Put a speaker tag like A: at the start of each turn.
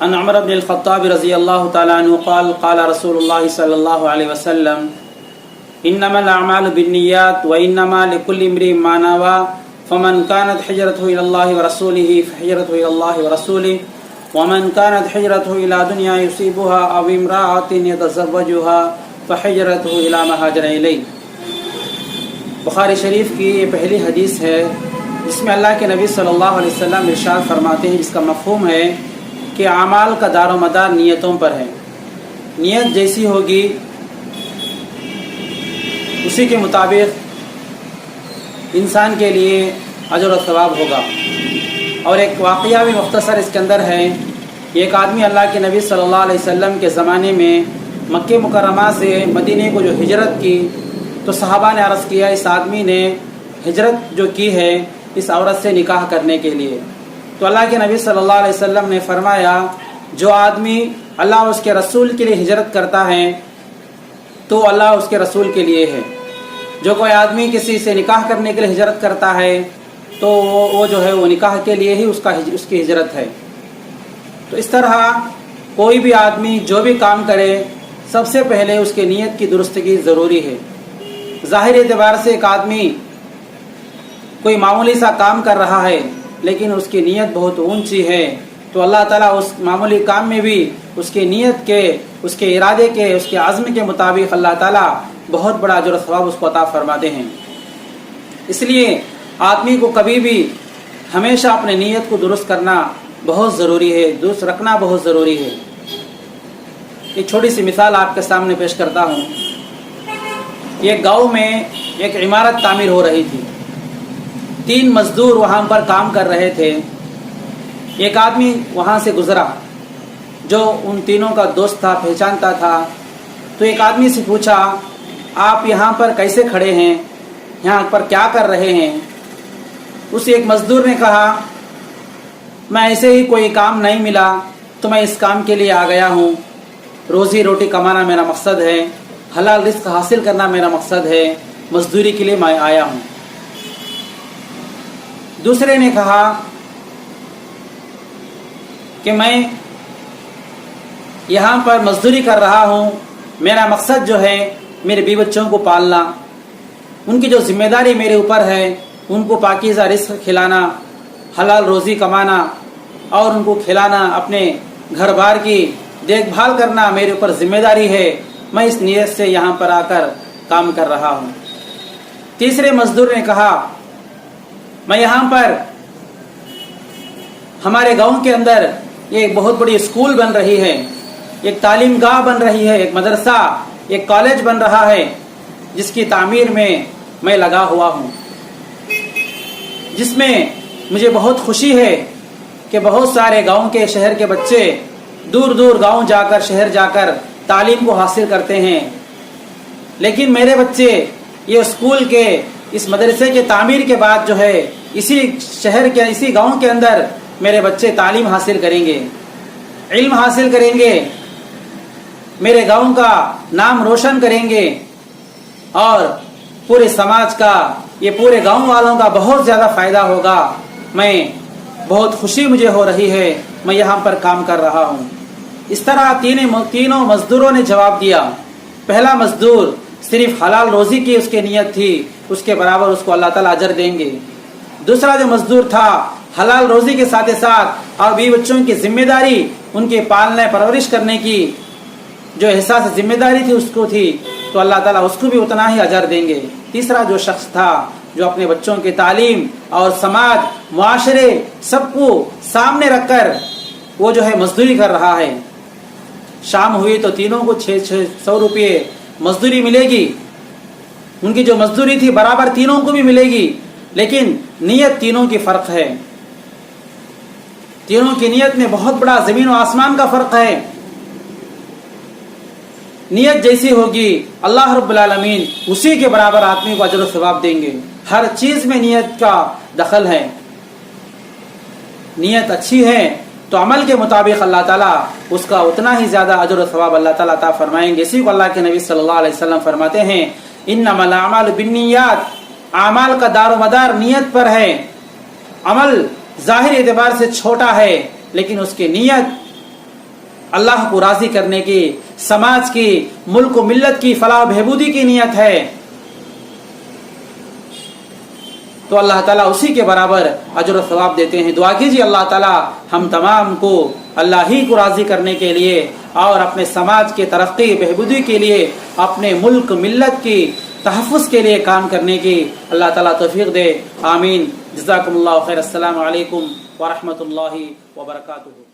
A: عن عمر بن الخطاب رضی اللہ تعالیٰ عنہ قال قال رسول اللہ صلی اللہ علیہ وسلم انما الاعمال بالنیات وانما لكل امرئ ما نوى فمن كانت حجرته الى الله ورسوله فحجرته الى الله ورسوله ومن كانت حجرته الى دنيا يصيبها او امرأة يتزوجها فحجرته الى ما هاجر اليه۔ بخاری شریف کی یہ پہلی حدیث ہے جس میں اللہ کے نبی صلی اللہ علیہ وسلم ارشاد فرماتے ہیں، جس کا مفہوم ہے کہ اعمال کا دار و مدار نیتوں پر ہے، نیت جیسی ہوگی اسی کے مطابق انسان کے لیے اجر و ثواب ہوگا۔ اور ایک واقعہ بھی مختصر اس کے اندر ہے۔ ایک آدمی اللہ کے نبی صلی اللہ علیہ وسلم کے زمانے میں مکہ مکرمہ سے مدینے کو جو ہجرت کی تو صحابہ نے عرض کیا اس آدمی نے ہجرت جو کی ہے اس عورت سے نکاح کرنے کے لیے، تو اللہ کے نبی صلی اللہ علیہ وسلم نے فرمایا جو آدمی اللہ اور اس کے رسول کے لیے ہجرت کرتا ہے تو اللہ اس کے رسول کے لیے ہے، جو کوئی آدمی کسی سے نکاح کرنے کے لیے ہجرت کرتا ہے تو وہ جو ہے وہ نکاح کے لیے ہی اس کی ہجرت ہے۔ تو اس طرح کوئی بھی آدمی جو بھی کام کرے سب سے پہلے اس کی نیت کی درستگی ضروری ہے۔ ظاہر اعتبار سے ایک آدمی کوئی معمولی سا کام کر رہا ہے لیکن اس کی نیت بہت اونچی ہے تو اللہ تعالیٰ اس معمولی کام میں بھی اس کی نیت کے، اس کے ارادے کے، اس کے عزم کے مطابق اللہ تعالیٰ بہت بڑا اجر و ثواب اس کو عطا فرماتے ہیں۔ اس لیے آدمی کو کبھی بھی ہمیشہ اپنے نیت کو درست کرنا بہت ضروری ہے، درست رکھنا بہت ضروری ہے۔ ایک چھوٹی سی مثال آپ کے سامنے پیش کرتا ہوں۔ ایک گاؤں میں ایک عمارت تعمیر ہو رہی تھی، 3 مزدور وہاں پر کام کر رہے تھے۔ ایک آدمی وہاں سے گزرا جو ان تینوں کا دوست تھا، پہچانتا تھا، تو ایک آدمی سے پوچھا آپ یہاں پر کیسے کھڑے ہیں، یہاں پر کیا کر رہے ہیں؟ اس ایک مزدور نے کہا میں ایسے ہی کوئی کام نہیں ملا تو میں اس کام کے لیے آ گیا ہوں، روزی روٹی کمانا میرا مقصد ہے، حلال رزق حاصل کرنا میرا مقصد ہے، مزدوری کے لیے میں آیا ہوں۔ دوسرے نے کہا کہ میں یہاں پر مزدوری کر رہا ہوں، میرا مقصد جو ہے میرے بیوی بچوں کو پالنا، ان کی جو ذمہ داری میرے اوپر ہے ان کو پاکیزہ رزق کھلانا، حلال روزی کمانا اور ان کو کھلانا، اپنے گھر بار کی دیکھ بھال کرنا میرے اوپر ذمہ داری ہے، میں اس نیت سے یہاں پر آ کر کام کر رہا ہوں۔ تیسرے مزدور نے کہا میں یہاں پر ہمارے گاؤں کے اندر ایک بہت بڑی اسکول بن رہی ہے، ایک تعلیم گاہ بن رہی ہے، ایک مدرسہ، ایک کالج بن رہا ہے جس کی تعمیر میں لگا ہوا ہوں، جس میں مجھے بہت خوشی ہے کہ بہت سارے گاؤں کے شہر کے بچے دور دور گاؤں جا کر شہر جا کر تعلیم کو حاصل کرتے ہیں، لیکن میرے بچے یہ اسکول کے اس مدرسے کے تعمیر کے بعد جو ہے اسی شہر کے اسی گاؤں کے اندر میرے بچے تعلیم حاصل کریں گے، علم حاصل کریں گے، میرے گاؤں کا نام روشن کریں گے اور پورے سماج کا، یہ پورے گاؤں والوں کا بہت زیادہ فائدہ ہوگا، میں بہت خوشی مجھے ہو رہی ہے، میں یہاں پر کام کر رہا ہوں۔ اس طرح تینوں مزدوروں نے جواب دیا۔ پہلا مزدور صرف حلال روزی کی اس کی نیت تھی، اس کے برابر اس کو اللہ تعالیٰ اجر دیں گے۔ دوسرا جو مزدور تھا حلال روزی کے ساتھ ساتھ اور بیوی بچوں کی ذمہ داری، ان کے پالنے پرورش کرنے کی جو احساس ذمہ داری تھی اس کو تھی، تو اللہ تعالیٰ اس کو بھی اتنا ہی اجر دیں گے۔ تیسرا جو شخص تھا جو اپنے بچوں کی تعلیم اور سماج، معاشرے سب کو سامنے رکھ کر وہ جو ہے مزدوری کر رہا ہے، شام ہوئی تو تینوں کو 600 روپے مزدوری ملے گی، ان کی جو مزدوری تھی برابر تینوں کو بھی ملے گی، لیکن نیت تینوں کی فرق ہے، تینوں کی نیت میں بہت بڑا زمین و آسمان کا فرق ہے۔ نیت جیسی ہوگی اللہ رب العالمین اسی کے برابر آدمی کو اجر و ثواب دیں گے۔ ہر چیز میں نیت کا دخل ہے، نیت اچھی ہے تو عمل کے مطابق اللہ تعالیٰ اس کا اتنا ہی زیادہ اجر و ثواب اللہ تعالیٰ عطا فرمائیں گے۔ اسی کو اللہ کے نبی صلی اللہ علیہ وسلم فرماتے ہیں انما الاعمال بالنیات، اعمال کا دار و مدار نیت پر ہے۔ عمل ظاہر اعتبار سے چھوٹا ہے لیکن اس کی نیت اللہ کو راضی کرنے کی، سماج کی، ملک و ملت کی فلاح و بہبودی کی نیت ہے تو اللہ تعالیٰ اسی کے برابر اجر و ثواب دیتے ہیں۔ دعا کیجیے اللہ تعالیٰ ہم تمام کو اللہ ہی کو راضی کرنے کے لیے اور اپنے سماج کے ترقی بہبودی کے لیے، اپنے ملک ملت کی تحفظ کے لیے کام کرنے کی اللہ تعالیٰ توفیق دے، آمین۔ جزاکم اللہ خیر۔ السلام علیکم ورحمۃ اللہ وبرکاتہ۔